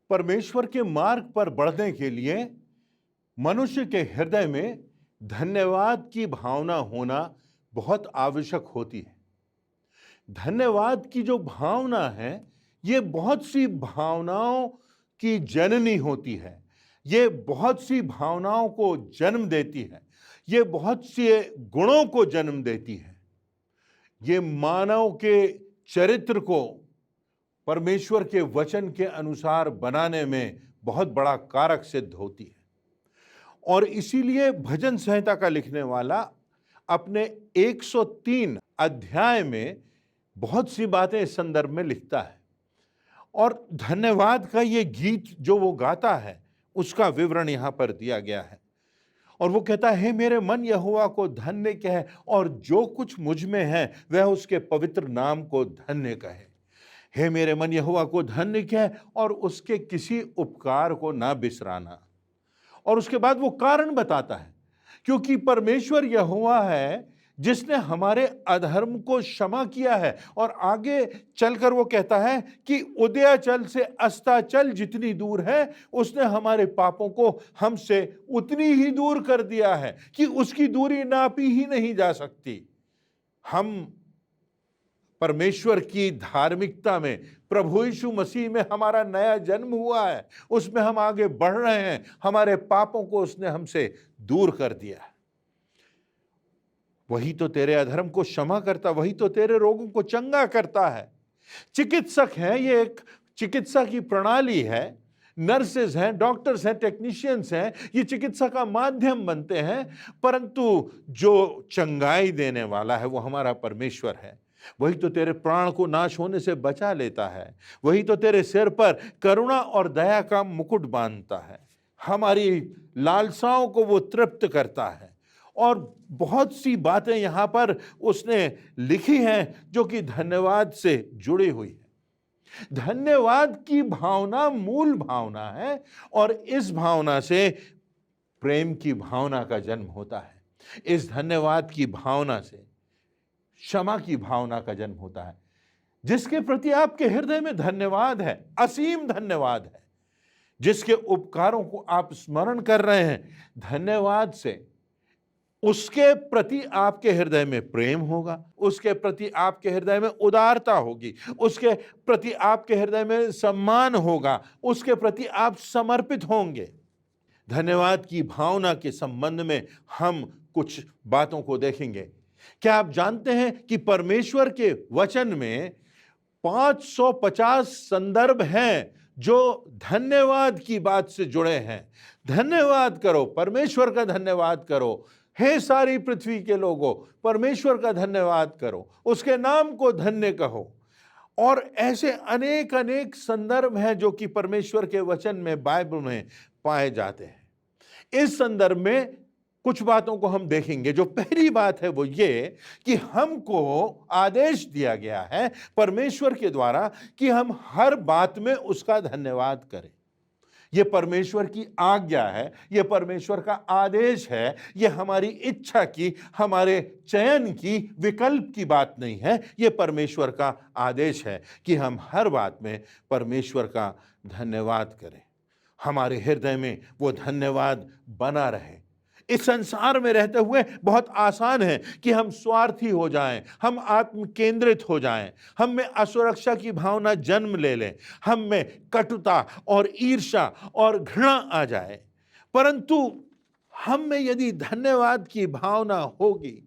परमेश्वर के मार्ग पर बढ़ने के लिए मनुष्य के हृदय में धन्यवाद की भावना होना बहुत आवश्यक होती है। धन्यवाद की जो भावना है, ये बहुत सी भावनाओं की जननी होती है। ये बहुत सी भावनाओं को जन्म देती है। ये बहुत से गुणों को जन्म देती है। ये मानव के चरित्र को परमेश्वर के वचन के अनुसार बनाने में बहुत बड़ा कारक सिद्ध होती है। और इसीलिए भजन संहिता का लिखने वाला अपने 103 अध्याय में बहुत सी बातें इस संदर्भ में लिखता है। और धन्यवाद का ये गीत जो वो गाता है, उसका विवरण यहां पर दिया गया है। और वो कहता है, हे मेरे मन यहोवा को धन्य कहे, और जो कुछ मुझ में है वह उसके पवित्र नाम को धन्य कहे। हे मेरे मन यहोवा को धन्य कहे और उसके किसी उपकार को ना बिसराना। और उसके बाद वो कारण बताता है, क्योंकि परमेश्वर यहोवा है जिसने हमारे अधर्म को क्षमा किया है। और आगे चलकर वो कहता है कि उदयाचल से अस्ताचल जितनी दूर है, उसने हमारे पापों को हमसे उतनी ही दूर कर दिया है कि उसकी दूरी नापी ही नहीं जा सकती। हम परमेश्वर की धार्मिकता में, प्रभु यीशु मसीह में हमारा नया जन्म हुआ है, उसमें हम आगे बढ़ रहे हैं। हमारे पापों को उसने हमसे दूर कर दिया है। वही तो तेरे अधर्म को क्षमा करता, वही तो तेरे रोगों को चंगा करता है। चिकित्सक है, ये एक चिकित्सा की प्रणाली है। नर्सेज हैं, डॉक्टर्स हैं, टेक्नीशियंस हैं, ये चिकित्सा का माध्यम बनते हैं। परंतु जो चंगाई देने वाला है वो हमारा परमेश्वर है। वही तो तेरे प्राण को नाश होने से बचा लेता है। वही तो तेरे सिर पर करुणा और दया का मुकुट बांधता है। हमारी लालसाओं को वो तृप्त करता है। और बहुत सी बातें यहां पर उसने लिखी हैं जो कि धन्यवाद से जुड़ी हुई है। धन्यवाद की भावना मूल भावना है, और इस भावना से प्रेम की भावना का जन्म होता है। इस धन्यवाद की भावना से क्षमा की भावना का जन्म होता है। जिसके प्रति आपके हृदय में धन्यवाद है, असीम धन्यवाद है, जिसके उपकारों को आप स्मरण कर रहे हैं, धन्यवाद से उसके प्रति आपके हृदय में प्रेम होगा, उसके प्रति आपके हृदय में उदारता होगी, उसके प्रति आपके हृदय में सम्मान होगा, उसके प्रति आप समर्पित होंगे। धन्यवाद की भावना के संबंध में हम कुछ बातों को देखेंगे। क्या आप जानते हैं कि परमेश्वर के वचन में 550 संदर्भ हैं जो धन्यवाद की बात से जुड़े हैं। धन्यवाद करो, परमेश्वर का धन्यवाद करो। हे सारी पृथ्वी के लोगों, परमेश्वर का धन्यवाद करो, उसके नाम को धन्य कहो। और ऐसे अनेक अनेक संदर्भ हैं जो कि परमेश्वर के वचन में, बाइबल में पाए जाते हैं। इस संदर्भ में कुछ बातों को हम देखेंगे। जो पहली बात है वो ये कि हमको आदेश दिया गया है परमेश्वर के द्वारा कि हम हर बात में उसका धन्यवाद करें। ये परमेश्वर की आज्ञा है, ये परमेश्वर का आदेश है। ये हमारी इच्छा की, हमारे चयन की, विकल्प की बात नहीं है। ये परमेश्वर का आदेश है कि हम हर बात में परमेश्वर का धन्यवाद करें। हमारे हृदय में वो धन्यवाद बना रहे। इस संसार में रहते हुए बहुत आसान है कि हम स्वार्थी हो जाएं, हम आत्म केंद्रित हो जाएं, हम में असुरक्षा की भावना जन्म ले लें, हम में कटुता और ईर्ष्या और घृणा आ जाए। परंतु हम में यदि धन्यवाद की भावना होगी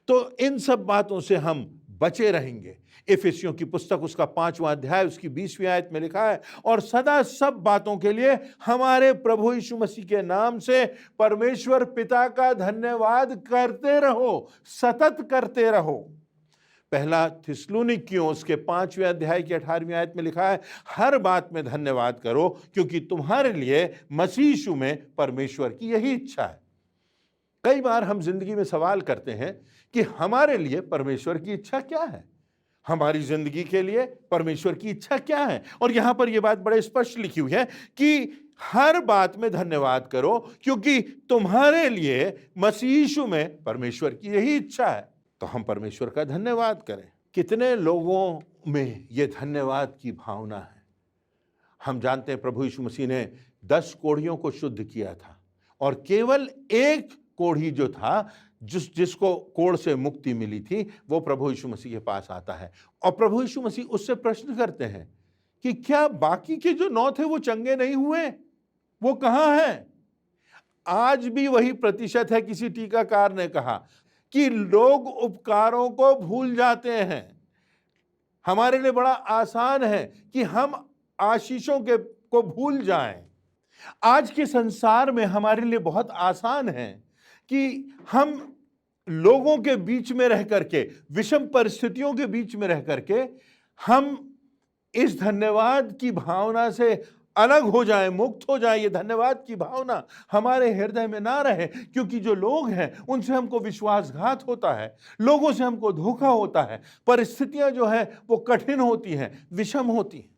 तो इन सब बातों से हम बचे रहेंगे। इफिसियों की पुस्तक उसका 5वां अध्याय उसकी 20वीं आयत में लिखा है, और सदा सब बातों के लिए हमारे प्रभु यीशु मसीह के नाम से परमेश्वर पिता का धन्यवाद करते रहो, सतत करते रहो। पहला थिस्सलुनीकियों उसके 5वें अध्याय की 18वीं आयत में लिखा है, हर बात में धन्यवाद करो क्योंकि तुम्हारे लिए मसीह यीशु में परमेश्वर की यही इच्छा है। कई बार हम जिंदगी में सवाल करते हैं कि हमारे लिए परमेश्वर की इच्छा क्या है, हमारी जिंदगी के लिए परमेश्वर की इच्छा क्या है। और यहां पर यह बात बड़े स्पष्ट लिखी हुई है कि हर बात में धन्यवाद करो क्योंकि तुम्हारे लिए मसीह यीशु में परमेश्वर की यही इच्छा है। तो हम परमेश्वर का धन्यवाद करें। कितने लोगों में यह धन्यवाद की भावना है? हम जानते हैं प्रभु यीशु मसीह ने 10 कोढ़ियों को शुद्ध किया था और केवल एक कोढ़ी जो था, जिसको कोढ़ से मुक्ति मिली थी, वो प्रभु यीशु मसीह के पास आता है और प्रभु यीशु मसीह उससे प्रश्न करते हैं कि क्या बाकी के जो 9 थे वो चंगे नहीं हुए? वो कहाँ हैं? आज भी वही प्रतिशत है। किसी टीकाकार ने कहा कि लोग उपकारों को भूल जाते हैं। हमारे लिए बड़ा आसान है कि हम आशीषों को भूल जाएं। आज के संसार में हमारे लिए बहुत आसान है कि हम लोगों के बीच में रह करके, विषम परिस्थितियों के बीच में रह करके, हम इस धन्यवाद की भावना से अलग हो जाएं, मुक्त हो जाएं। ये धन्यवाद की भावना हमारे हृदय में ना रहे, क्योंकि जो लोग हैं उनसे हमको विश्वासघात होता है, लोगों से हमको धोखा होता है, परिस्थितियां जो है वो कठिन होती हैं, विषम होती हैं।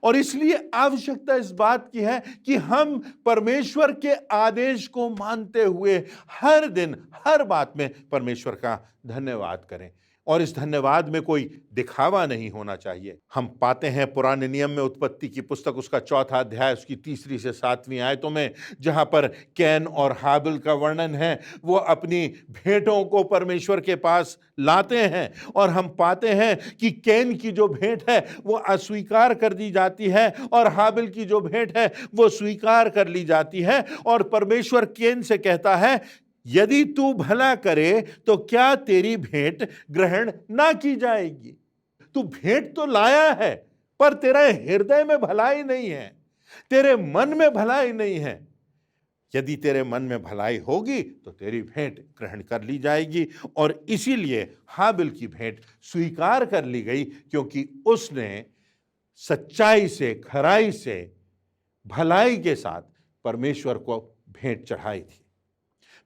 और इसलिए आवश्यकता इस बात की है कि हम परमेश्वर के आदेश को मानते हुए हर दिन, हर बात में परमेश्वर का धन्यवाद करें। और इस धन्यवाद में कोई दिखावा नहीं होना चाहिए। हम पाते हैं पुराने नियम में उत्पत्ति की पुस्तक उसका 4था अध्याय उसकी 3 से 7वीं आयतों में, जहां पर कैन और हाबिल का वर्णन है। वो अपनी भेंटों को परमेश्वर के पास लाते हैं और हम पाते हैं कि कैन की जो भेंट है वो अस्वीकार कर दी जाती है और हाबिल की जो भेंट है वो स्वीकार कर ली जाती है। और परमेश्वर कैन से कहता है, यदि तू भला करे तो क्या तेरी भेंट ग्रहण ना की जाएगी? तू भेंट तो लाया है, पर तेरा हृदय में भलाई नहीं है, तेरे मन में भलाई नहीं है। यदि तेरे मन में भलाई होगी तो तेरी भेंट ग्रहण कर ली जाएगी। और इसीलिए हाबिल की भेंट स्वीकार कर ली गई, क्योंकि उसने सच्चाई से, खराई से, भलाई के साथ परमेश्वर को भेंट चढ़ाई थी।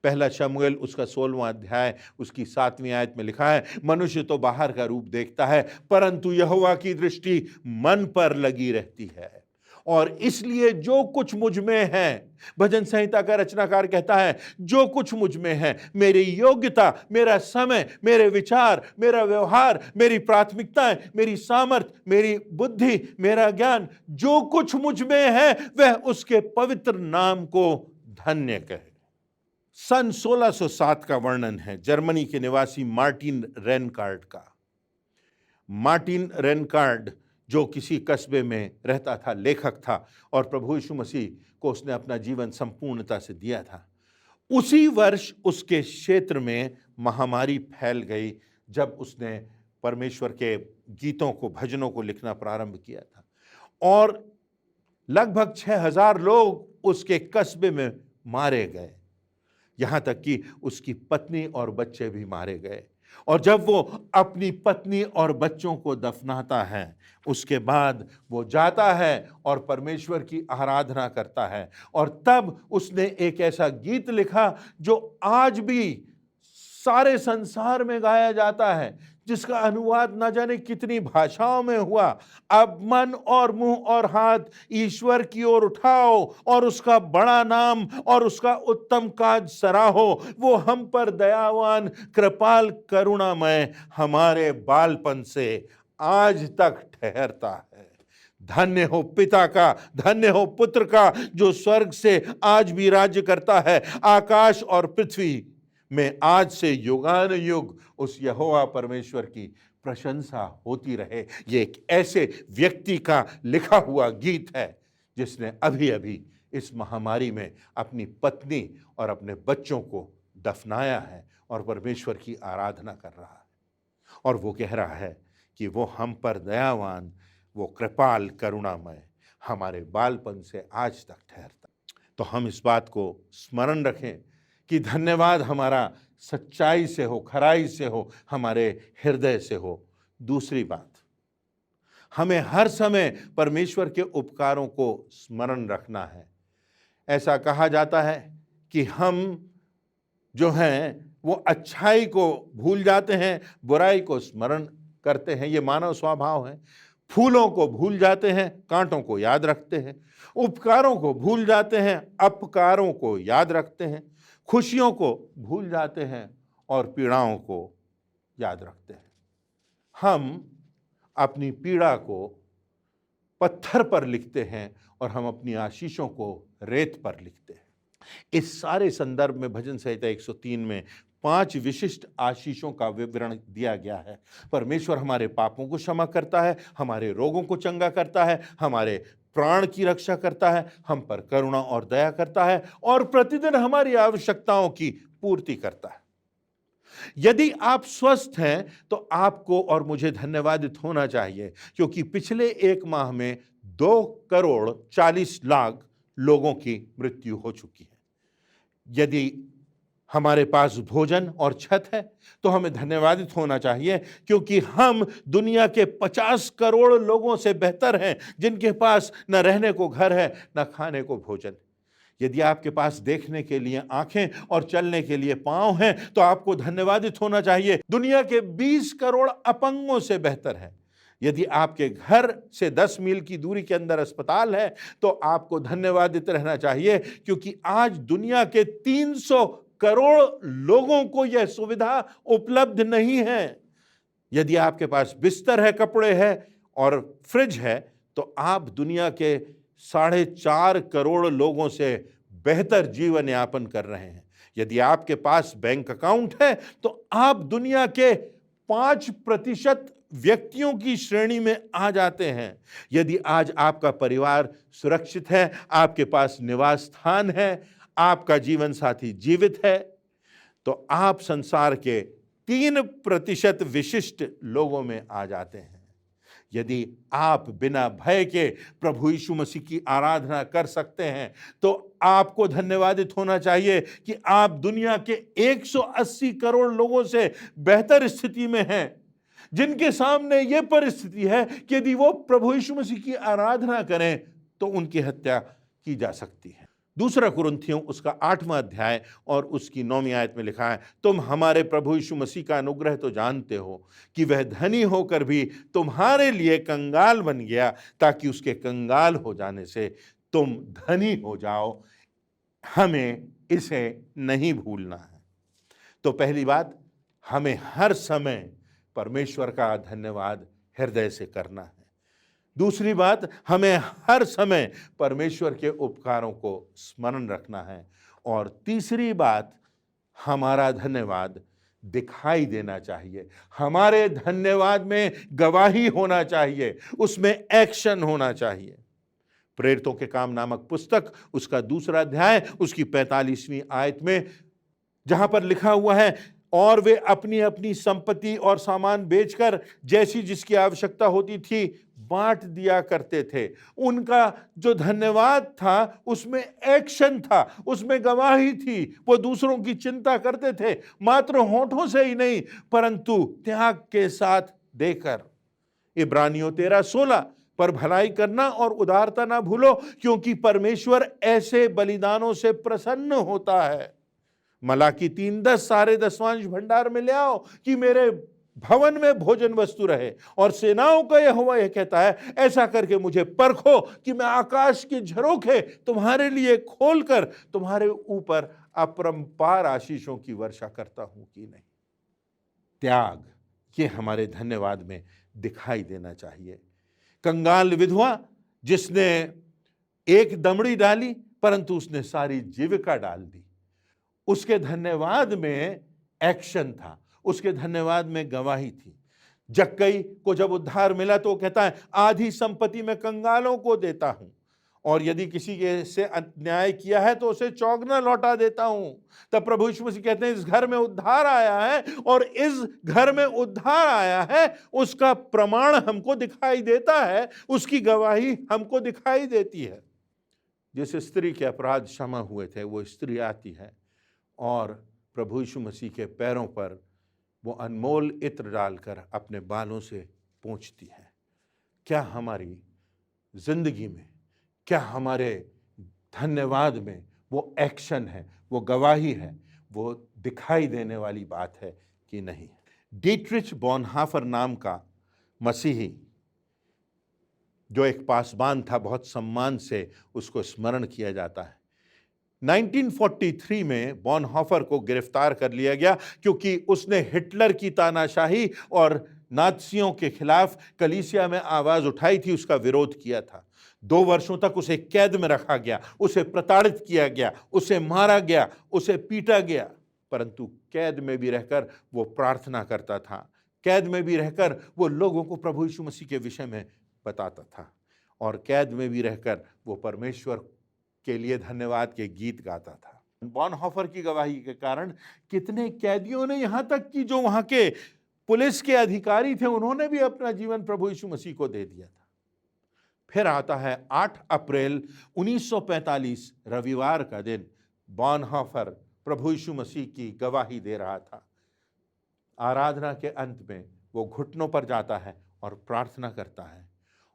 पहला शमूएल उसका 16वां अध्याय उसकी 7वीं आयत में लिखा है, मनुष्य तो बाहर का रूप देखता है, परंतु यहोवा की दृष्टि मन पर लगी रहती है। और इसलिए जो कुछ मुझ में है, भजन संहिता का रचनाकार कहता है, जो कुछ मुझ में है, मेरी योग्यता, मेरा समय, मेरे विचार, मेरा व्यवहार, मेरी प्राथमिकताएं, मेरी सामर्थ्य, मेरी बुद्धि, मेरा ज्ञान, जो कुछ मुझ में है वह उसके पवित्र नाम को धन्य कहे। सन 1607 का वर्णन है जर्मनी के निवासी मार्टिन रेनकार्ड का। मार्टिन रेनकार्ड जो किसी कस्बे में रहता था, लेखक था, और प्रभु यीशु मसीह को उसने अपना जीवन संपूर्णता से दिया था। उसी वर्ष उसके क्षेत्र में महामारी फैल गई जब उसने परमेश्वर के गीतों को, भजनों को लिखना प्रारंभ किया था, और लगभग 6000 लोग उसके कस्बे में मारे गए, यहां तक कि उसकी पत्नी और बच्चे भी मारे गए। और जब वो अपनी पत्नी और बच्चों को दफनाता है, उसके बाद वो जाता है और परमेश्वर की आराधना करता है। और तब उसने एक ऐसा गीत लिखा जो आज भी सारे संसार में गाया जाता है, जिसका अनुवाद न जाने कितनी भाषाओं में हुआ। अब मन और मुंह और हाथ ईश्वर की ओर उठाओ और उसका बड़ा नाम और उसका उत्तम काज सराहो। वो हम पर दयावान, कृपाल, करुणामय, हमारे बालपन से आज तक ठहरता है। धन्य हो पिता का, धन्य हो पुत्र का, जो स्वर्ग से आज भी राज्य करता है। आकाश और पृथ्वी में आज से युगान युग उस यहोवा परमेश्वर की प्रशंसा होती रहे। ये एक ऐसे व्यक्ति का लिखा हुआ गीत है जिसने अभी अभी इस महामारी में अपनी पत्नी और अपने बच्चों को दफनाया है और परमेश्वर की आराधना कर रहा है। और वो कह रहा है कि वो हम पर दयावान, वो कृपाल, करुणामय, हमारे बालपन से आज तक ठहरता। तो हम इस बात को स्मरण रखें कि धन्यवाद हमारा सच्चाई से हो, खराई से हो, हमारे हृदय से हो। दूसरी बात, हमें हर समय परमेश्वर के उपकारों को स्मरण रखना है। ऐसा कहा जाता है कि हम जो हैं वो अच्छाई को भूल जाते हैं, बुराई को स्मरण करते हैं। ये मानव स्वभाव है। फूलों को भूल जाते हैं, कांटों को याद रखते हैं। उपकारों को भूल जाते हैं, अपकारों को याद रखते हैं। खुशियों को भूल जाते हैं और पीड़ाओं को याद रखते हैं। हम अपनी पीड़ा को पत्थर पर लिखते हैं और हम अपनी आशीषों को रेत पर लिखते हैं। इस सारे संदर्भ में भजन संहिता 103 में 5 विशिष्ट आशीषों का विवरण दिया गया है। परमेश्वर हमारे पापों को क्षमा करता है, हमारे रोगों को चंगा करता है, हमारे प्राण की रक्षा करता है, हम पर करुणा और दया करता है और प्रतिदिन हमारी आवश्यकताओं की पूर्ति करता है। यदि आप स्वस्थ हैं तो आपको और मुझे धन्यवादित होना चाहिए, क्योंकि पिछले 1 माह में 2,40,00,000 लोगों की मृत्यु हो चुकी है। यदि हमारे पास भोजन और छत है तो हमें धन्यवादित होना चाहिए, क्योंकि हम दुनिया के 50 करोड़ लोगों से बेहतर हैं जिनके पास न रहने को घर है न खाने को भोजन। यदि आपके पास देखने के लिए आंखें और चलने के लिए पांव हैं तो आपको धन्यवादित होना चाहिए। दुनिया के 20 करोड़ अपंगों से बेहतर है। यदि आपके घर से 10 मील की दूरी के अंदर अस्पताल है तो आपको धन्यवादित रहना चाहिए, क्योंकि आज दुनिया के 300 करोड़ लोगों को यह सुविधा उपलब्ध नहीं है। यदि आपके पास बिस्तर है, कपड़े हैं और फ्रिज है तो आप दुनिया के 4.5 करोड़ लोगों से बेहतर जीवन यापन कर रहे हैं। यदि आपके पास बैंक अकाउंट है तो आप दुनिया के 5% व्यक्तियों की श्रेणी में आ जाते हैं। यदि आज आपका परिवार सुरक्षित है, आपके पास निवास स्थान है, आपका जीवन साथी जीवित है, तो आप संसार के 3% विशिष्ट लोगों में आ जाते हैं। यदि आप बिना भय के प्रभु यीशु मसीह की आराधना कर सकते हैं तो आपको धन्यवादित होना चाहिए कि आप दुनिया के 180 करोड़ लोगों से बेहतर स्थिति में हैं, जिनके सामने यह परिस्थिति है कि यदि वो प्रभु यीशु मसीह की आराधना करें तो उनकी हत्या की जा सकती है। 2 कुरिन्थियों उसका 8वां अध्याय और उसकी 9वीं आयत में लिखा है, तुम हमारे प्रभु यीशु मसीह का अनुग्रह तो जानते हो कि वह धनी होकर भी तुम्हारे लिए कंगाल बन गया, ताकि उसके कंगाल हो जाने से तुम धनी हो जाओ। हमें इसे नहीं भूलना है। तो पहली बात, हमें हर समय परमेश्वर का धन्यवाद हृदय से करना है। दूसरी बात, हमें हर समय परमेश्वर के उपकारों को स्मरण रखना है। और तीसरी बात, हमारा धन्यवाद दिखाई देना चाहिए। हमारे धन्यवाद में गवाही होना चाहिए, उसमें एक्शन होना चाहिए। प्रेरितों के काम नामक पुस्तक उसका 2 अध्याय उसकी 45वीं आयत में जहां पर लिखा हुआ है, और वे अपनी अपनी संपत्ति और सामान बेचकर जैसी जिसकी आवश्यकता होती थी बांट दिया करते थे। उनका जो धन्यवाद था उसमें एक्शन था, उसमें गवाही थी। वो दूसरों की चिंता करते थे, मात्र होठों से ही नहीं परंतु त्याग के साथ देकर। इब्रानियों 13:16, पर भलाई करना और उदारता ना भूलो, क्योंकि परमेश्वर ऐसे बलिदानों से प्रसन्न होता है। मलाकी 3:10, सारे दशमांश भंडार में ले आओ कि मेरे भवन में भोजन वस्तु रहे। और सेनाओं का यहोवा यह कहता है, ऐसा करके मुझे परखो कि मैं आकाश के झरोखे तुम्हारे लिए खोलकर तुम्हारे ऊपर अपरंपार आशीषों की वर्षा करता हूं कि नहीं। त्याग, ये हमारे धन्यवाद में दिखाई देना चाहिए। कंगाल विधवा जिसने एक दमड़ी डाली परंतु उसने सारी जीविका डाल दी, उसके धन्यवाद में एक्शन था, उसके धन्यवाद में गवाही थी। जक्कई को जब उद्धार मिला तो वो कहता है, आधी संपत्ति में कंगालों को देता हूं, और यदि किसी के से अन्याय किया है तो उसे चौगुना लौटा देता हूं। तब प्रभु यीशु मसीह कहते हैं, इस घर में उद्धार आया है, और इस घर में उद्धार आया है उसका प्रमाण हमको दिखाई देता है, उसकी गवाही हमको दिखाई देती है। जिस स्त्री के अपराध क्षमा हुए थे वो स्त्री आती है और प्रभु यीशु मसीह के पैरों पर वो अनमोल इत्र डालकर अपने बालों से पोंछती है। क्या हमारी जिंदगी में, क्या हमारे धन्यवाद में वो एक्शन है, वो गवाही है, वो दिखाई देने वाली बात है कि नहीं? डीट्रिच बॉनहाफर नाम का मसीही, जो एक पासबान था, बहुत सम्मान से उसको स्मरण किया जाता है। 1943 में बॉनहाफर को गिरफ्तार कर लिया गया क्योंकि उसने हिटलर की तानाशाही और नात्सियों के खिलाफ कलीसिया में आवाज उठाई थी, उसका विरोध किया था। 2 वर्षों तक उसे कैद में रखा गया, उसे प्रताड़ित किया गया, उसे मारा गया, उसे पीटा गया, परंतु कैद में भी रहकर वो प्रार्थना करता था। कैद में भी रहकर वो लोगों को प्रभु यीशु मसीह के विषय में बताता था, और कैद में भी रहकर वो परमेश्वर के लिए धन्यवाद के गीत गाता था। बॉनहोफर की गवाही के कारण कितने कैदियों ने, यहां तक कि जो वहां के पुलिस के अधिकारी थे, उन्होंने भी अपना जीवन प्रभु यीशु मसीह को दे दिया था। फिर आता है 8 अप्रैल 1945 रविवार का दिन। बॉनहोफर प्रभु यीशु मसीह की गवाही दे रहा था। आराधना के अंत में वो घुटनों पर जाता है और प्रार्थना करता है,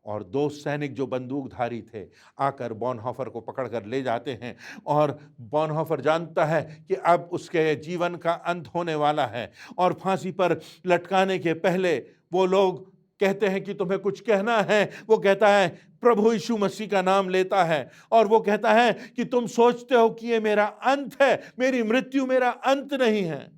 और 2 सैनिक जो बंदूकधारी थे आकर बॉनहोफर को पकड़कर ले जाते हैं, और बॉनहोफर जानता है कि अब उसके जीवन का अंत होने वाला है, और फांसी पर लटकाने के पहले वो लोग कहते हैं कि तुम्हें कुछ कहना है। वो कहता है, प्रभु यीशु मसीह का नाम लेता है, और वो कहता है कि तुम सोचते हो कि ये मेरा अंत है, मेरी मृत्यु मेरा अंत नहीं है,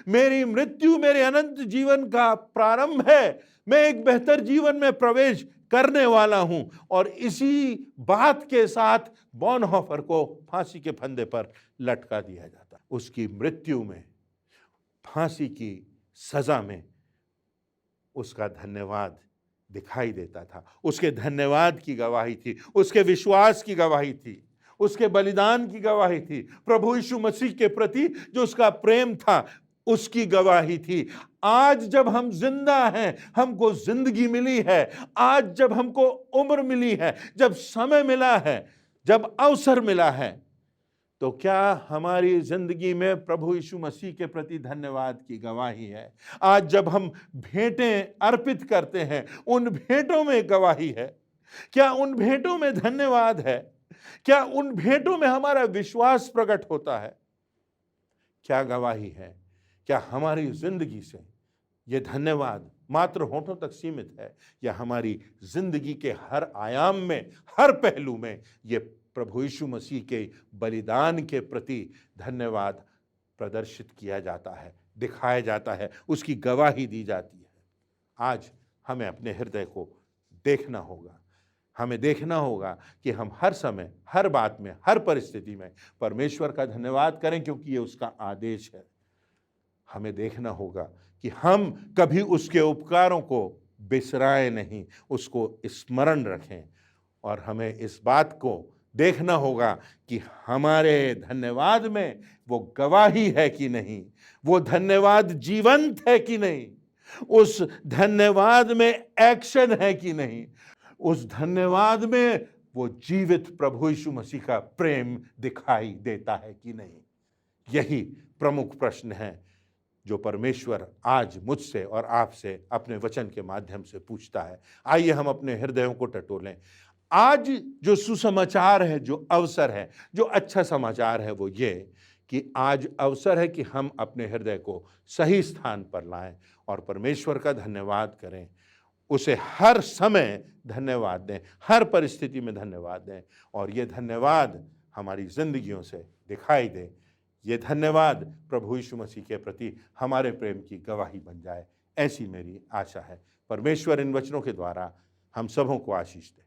मेरी मृत्यु मेरे अनंत जीवन का प्रारंभ है। मैं एक बेहतर जीवन में प्रवेश करने वाला हूं। और इसी बात के साथ बॉनहोफर को फांसी के फंदे पर लटका दिया जाता। उसकी मृत्यु में, फांसी की सजा में उसका धन्यवाद दिखाई देता था। उसके धन्यवाद की गवाही थी, उसके विश्वास की गवाही थी, उसके बलिदान की गवाही थी, प्रभु यीशु मसीह के प्रति जो उसका प्रेम था उसकी गवाही थी। आज जब हम जिंदा हैं, हमको जिंदगी मिली है, आज जब हमको उम्र मिली है, जब समय मिला है, जब अवसर मिला है, तो क्या हमारी जिंदगी में प्रभु यीशु मसीह के प्रति धन्यवाद की गवाही है? आज जब हम भेंटें अर्पित करते हैं, उन भेंटों में गवाही है? क्या उन भेंटों में धन्यवाद है? क्या उन भेंटों में हमारा विश्वास प्रकट होता है? क्या गवाही है? क्या हमारी जिंदगी से ये धन्यवाद मात्र होठों तक सीमित है, या हमारी जिंदगी के हर आयाम में, हर पहलू में ये प्रभु यीशु मसीह के बलिदान के प्रति धन्यवाद प्रदर्शित किया जाता है, दिखाया जाता है, उसकी गवाही दी जाती है? आज हमें अपने हृदय को देखना होगा। हमें देखना होगा कि हम हर समय, हर बात में, हर परिस्थिति में परमेश्वर का धन्यवाद करें, क्योंकि ये उसका आदेश है। हमें देखना होगा कि हम कभी उसके उपकारों को बिसराए नहीं, उसको स्मरण रखें, और हमें इस बात को देखना होगा कि हमारे धन्यवाद में वो गवाही है कि नहीं, वो धन्यवाद जीवंत है कि नहीं, उस धन्यवाद में एक्शन है कि नहीं, उस धन्यवाद में वो जीवित प्रभु यीशु मसीह का प्रेम दिखाई देता है कि नहीं। यही प्रमुख प्रश्न है जो परमेश्वर आज मुझसे और आपसे अपने वचन के माध्यम से पूछता है। आइए हम अपने हृदयों को टटोलें। आज जो सुसमाचार है, जो अवसर है, जो अच्छा समाचार है, वो ये कि आज अवसर है कि हम अपने हृदय को सही स्थान पर लाएं और परमेश्वर का धन्यवाद करें, उसे हर समय धन्यवाद दें, हर परिस्थिति में धन्यवाद दें, और ये धन्यवाद हमारी जिंदगियों से दिखाई दे। ये धन्यवाद प्रभु यीशु मसीह के प्रति हमारे प्रेम की गवाही बन जाए, ऐसी मेरी आशा है। परमेश्वर इन वचनों के द्वारा हम सबों को आशीष दे।